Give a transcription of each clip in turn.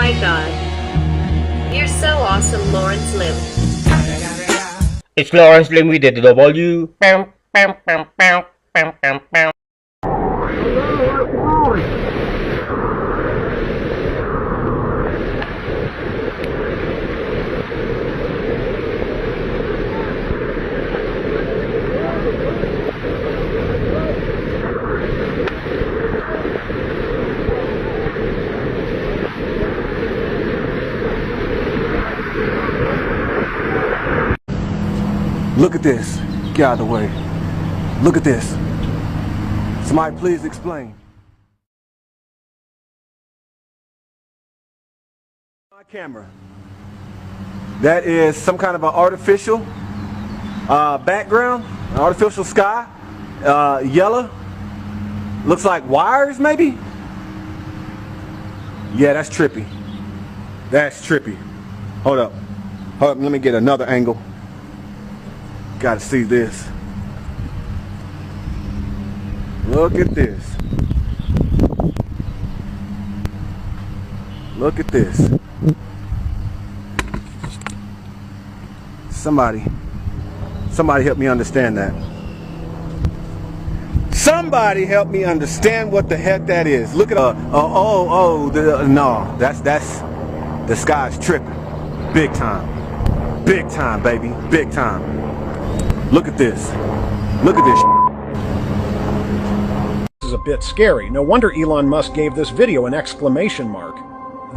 my god. You're so awesome, Lawrence Lim. It's Lawrence Lim with the W. Bam, bam, bam, bam, bam, bam, bam. Look at this. Get out of the way. Look at this. Somebody please explain. My camera. That is some kind of an artificial background, an artificial sky, yellow. Looks like wires maybe? Yeah, that's trippy. That's trippy. Hold up. Hold up, let me get another angle. Gotta see this. Look at this. Look at this. Somebody help me understand that. Somebody help me understand what the heck that is. Look at no, that's the sky's tripping. Big time. Big time, baby. Big time. Look at this. Look at this. This is a bit scary. No wonder Elon Musk gave this video an exclamation mark.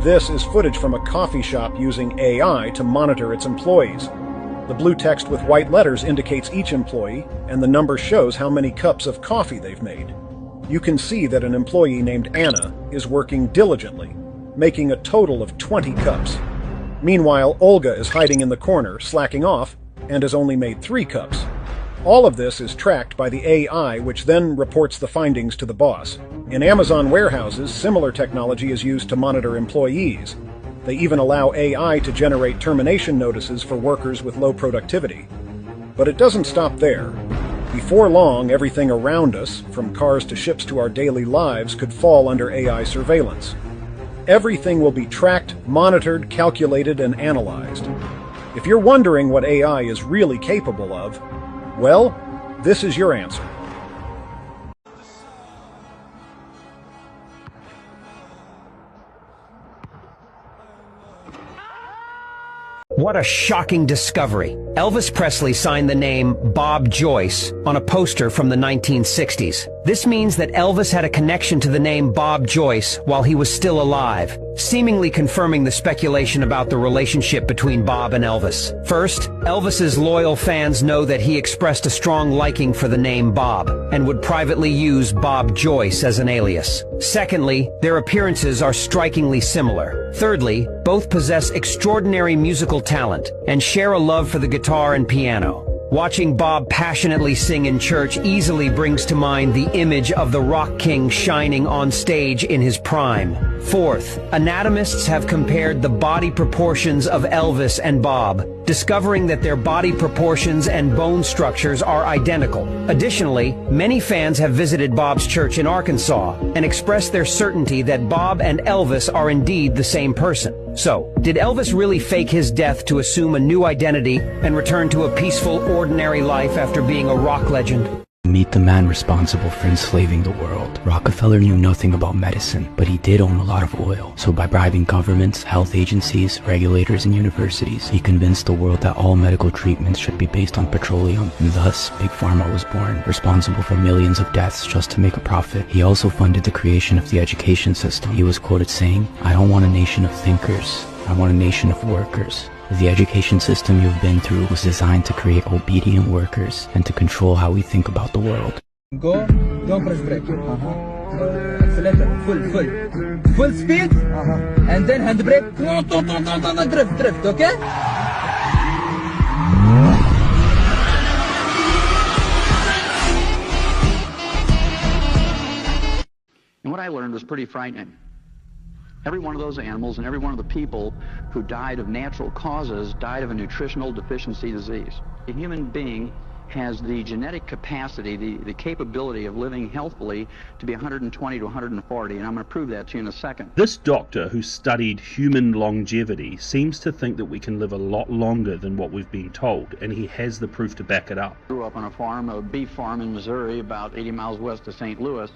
This is footage from a coffee shop using AI to monitor its employees. The blue text with white letters indicates each employee, and the number shows how many cups of coffee they've made. You can see that an employee named Anna is working diligently, making a total of 20 cups. Meanwhile, Olga is hiding in the corner, slacking off, and has only made 3 cups. All of this is tracked by the AI, which then reports the findings to the boss. In Amazon warehouses, similar technology is used to monitor employees. They even allow AI to generate termination notices for workers with low productivity. But it doesn't stop there. Before long, everything around us, from cars to ships to our daily lives, could fall under AI surveillance. Everything will be tracked, monitored, calculated, and analyzed. If you're wondering what AI is really capable of, well, this is your answer. What a shocking discovery. Elvis Presley signed the name Bob Joyce on a poster from the 1960s. This means that Elvis had a connection to the name Bob Joyce while he was still alive, seemingly confirming the speculation about the relationship between Bob and Elvis. First, Elvis's loyal fans know that he expressed a strong liking for the name Bob and would privately use Bob Joyce as an alias. Secondly, their appearances are strikingly similar. Thirdly, both possess extraordinary musical talent and share a love for the guitar and piano. Watching Bob passionately sing in church easily brings to mind the image of the rock king shining on stage in his prime. Fourth, anatomists have compared the body proportions of Elvis and Bob, discovering that their body proportions and bone structures are identical. Additionally, many fans have visited Bob's church in Arkansas and expressed their certainty that Bob and Elvis are indeed the same person. So, did Elvis really fake his death to assume a new identity and return to a peaceful, ordinary life after being a rock legend? Meet the man responsible for enslaving the world. Rockefeller knew nothing about medicine, but he did own a lot of oil. So by bribing governments, health agencies, regulators, and universities, he convinced the world that all medical treatments should be based on petroleum. And thus, Big Pharma was born, responsible for millions of deaths just to make a profit. He also funded the creation of the education system. He was quoted saying, "I don't want a nation of thinkers. I want a nation of workers." The education system you've been through was designed to create obedient workers and to control how we think about the world. Go, don't press brake. Accelerator, full speed, and then handbrake. Drift, okay? And what I learned was pretty frightening. Every one of those animals and every one of the people who died of natural causes died of a nutritional deficiency disease. A human being has the genetic capacity, the capability of living healthfully to be 120 to 140, and I'm going to prove that to you in a second. This doctor who studied human longevity seems to think that we can live a lot longer than what we've been told, and he has the proof to back it up. Grew up on a farm, a beef farm in Missouri, about 80 miles west of St. Louis.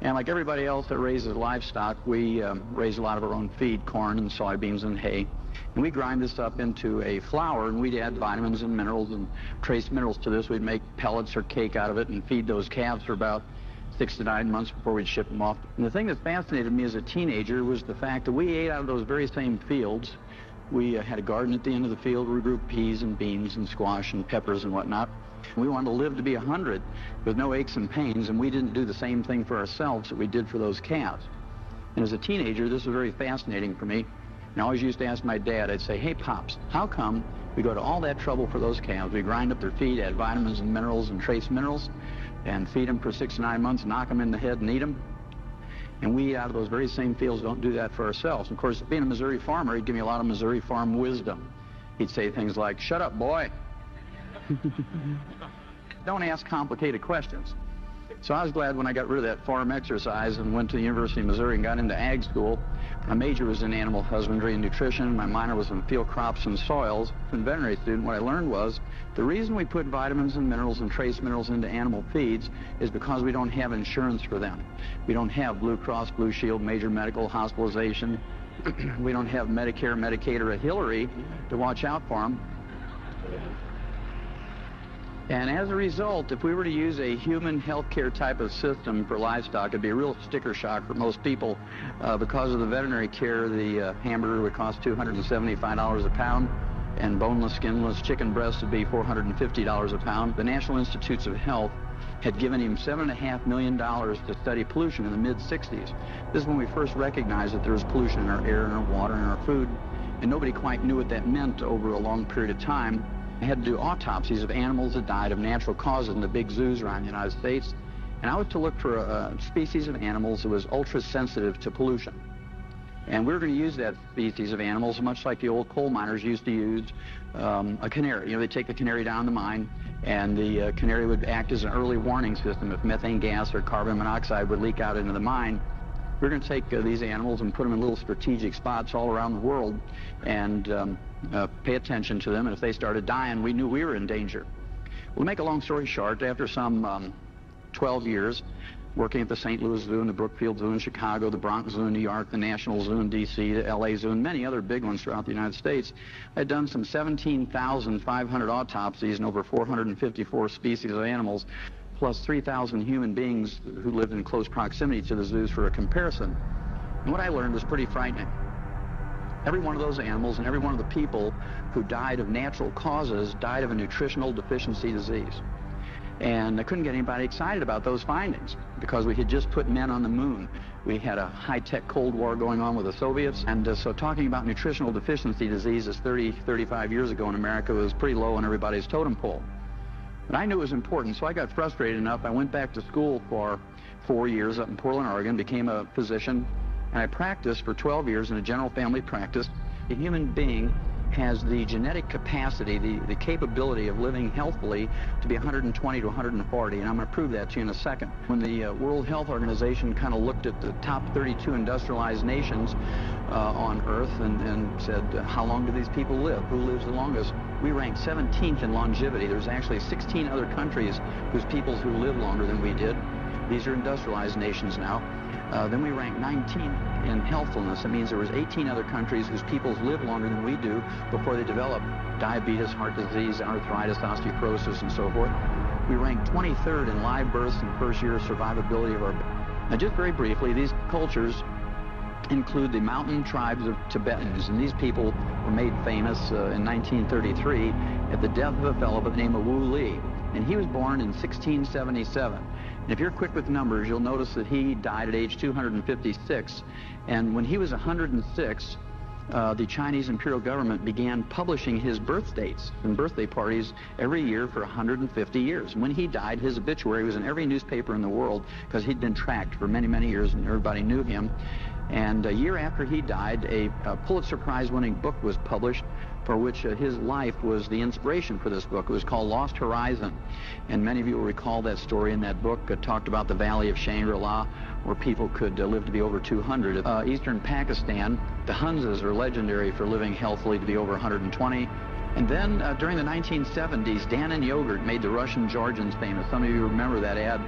And like everybody else that raises livestock, we raise a lot of our own feed, corn and soybeans and hay. And we grind this up into a flour, and we'd add vitamins and minerals and trace minerals to this. We'd make pellets or cake out of it and feed those calves for about 6 to 9 months before we'd ship them off. And the thing that fascinated me as a teenager was the fact that we ate out of those very same fields. We had a garden at the end of the field where we grew peas and beans and squash and peppers and whatnot. We wanted to live to be 100 with no aches and pains, and we didn't do the same thing for ourselves that we did for those calves. And as a teenager, this was very fascinating for me. And I always used to ask my dad, I'd say, hey, Pops, how come we go to all that trouble for those calves? We grind up their feed, add vitamins and minerals and trace minerals, and feed them for 6 to 9 months, knock them in the head and eat them. And we, out of those very same fields, don't do that for ourselves. Of course, being a Missouri farmer, he'd give me a lot of Missouri farm wisdom. He'd say things like, shut up, boy. Don't ask complicated questions. So I was glad when I got rid of that farm exercise and went to the University of Missouri and got into ag school. My major was in animal husbandry and nutrition. My minor was in field crops and soils. As a veterinary student, what I learned was the reason we put vitamins and minerals and trace minerals into animal feeds is because we don't have insurance for them. We don't have Blue Cross, Blue Shield, major medical hospitalization. We don't have Medicare, Medicaid, or a Hillary to watch out for them. And as a result, if we were to use a human healthcare type of system for livestock, it'd be a real sticker shock for most people. Because of the veterinary care, the hamburger would cost $275 a pound, and boneless, skinless chicken breast would be $450 a pound. The National Institutes of Health had given him $7.5 million to study pollution in the mid-60s. This is when we first recognized that there was pollution in our air, in our water, in our food, and nobody quite knew what that meant over a long period of time. I had to do autopsies of animals that died of natural causes in the big zoos around the United States, and I was to look for a species of animals that was ultra-sensitive to pollution. And we were going to use that species of animals much like the old coal miners used to use a canary. You know, they take the canary down the mine, and the canary would act as an early warning system if methane gas or carbon monoxide would leak out into the mine. We're going to take these animals and put them in little strategic spots all around the world and pay attention to them, and if they started dying, we knew we were in danger. Well, to make a long story short, after some 12 years working at the St. Louis Zoo and the Brookfield Zoo in Chicago, the Bronx Zoo in New York, the National Zoo in D.C., the L.A. Zoo, and many other big ones throughout the United States, I'd done some 17,500 autopsies in over 454 species of animals, plus 3,000 human beings who lived in close proximity to the zoos for a comparison. And what I learned was pretty frightening. Every one of those animals and every one of the people who died of natural causes died of a nutritional deficiency disease. And I couldn't get anybody excited about those findings because we had just put men on the moon. We had a high-tech Cold War going on with the Soviets, and so talking about nutritional deficiency diseases 30, 35 years ago in America was pretty low on everybody's totem pole. But I knew it was important, so I got frustrated enough. I went back to school for 4 years up in Portland, Oregon, became a physician, and I practiced for 12 years in a general family practice. A human being has the genetic capacity, the capability of living healthfully to be 120 to 140, and I'm going to prove that to you in a second. When the World Health Organization kind of looked at the top 32 industrialized nations on Earth and said, how long do these people live? Who lives the longest? We ranked 17th in longevity. There's actually 16 other countries whose peoples who live longer than we did. These are industrialized nations now. Then we ranked 19th in healthfulness. That means there was 18 other countries whose peoples live longer than we do before they develop diabetes, heart disease, arthritis, osteoporosis, and so forth. We ranked 23rd in live births and first-year survivability of our... Now, just very briefly, these cultures include the mountain tribes of Tibetans, and these people were made famous in 1933 at the death of a fellow by the name of Wu Li, and he was born in 1677. And if you're quick with numbers, you'll notice that he died at age 256, and when he was 106, the Chinese imperial government began publishing his birth dates and birthday parties every year for 150 years. When he died, his obituary was in every newspaper in the world because he'd been tracked for many, many years and everybody knew him. And a year after he died, a Pulitzer Prize-winning book was published for which his life was the inspiration for this book. It was called Lost Horizon. And many of you will recall that story in that book. It talked about the Valley of Shangri-La, where people could live to be over 200. Eastern Pakistan, the Hunzas are legendary for living healthily to be over 120. And then during the 1970s, Dannon Yogurt made the Russian Georgians famous. Some of you remember that ad.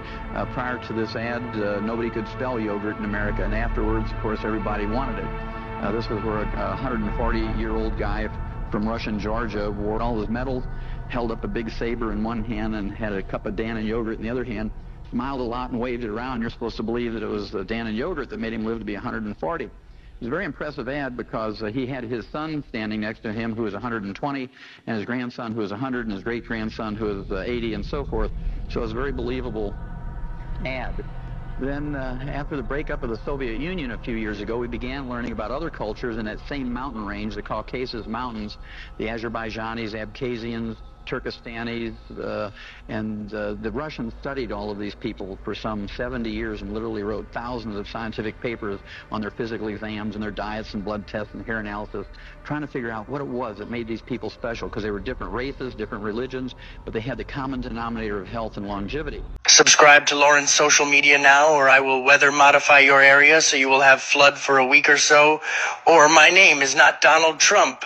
Prior to this ad, nobody could spell yogurt in America, and afterwards, of course, everybody wanted it. This was where a 140-year-old guy from Russian Georgia wore all his medals, held up a big saber in one hand and had a cup of Dannon Yogurt in the other hand, smiled a lot and waved it around. You're supposed to believe that it was the Dannon Yogurt that made him live to be 140. It was a very impressive ad because he had his son standing next to him who was 120, and his grandson who was 100, and his great-grandson who was 80, and so forth. So it was a very believable ad. Then after the breakup of the Soviet Union a few years ago, we began learning about other cultures in that same mountain range, the Caucasus Mountains, the Azerbaijanis, Abkhazians, Turkestanis, and the Russians studied all of these people for some 70 years and literally wrote thousands of scientific papers on their physical exams and their diets and blood tests and hair analysis, trying to figure out what it was that made these people special, because they were different races, different religions, but they had the common denominator of health and longevity. Subscribe to Lauren's social media now, or I will weather modify your area so you will have flood for a week or so, or my name is not Donald Trump.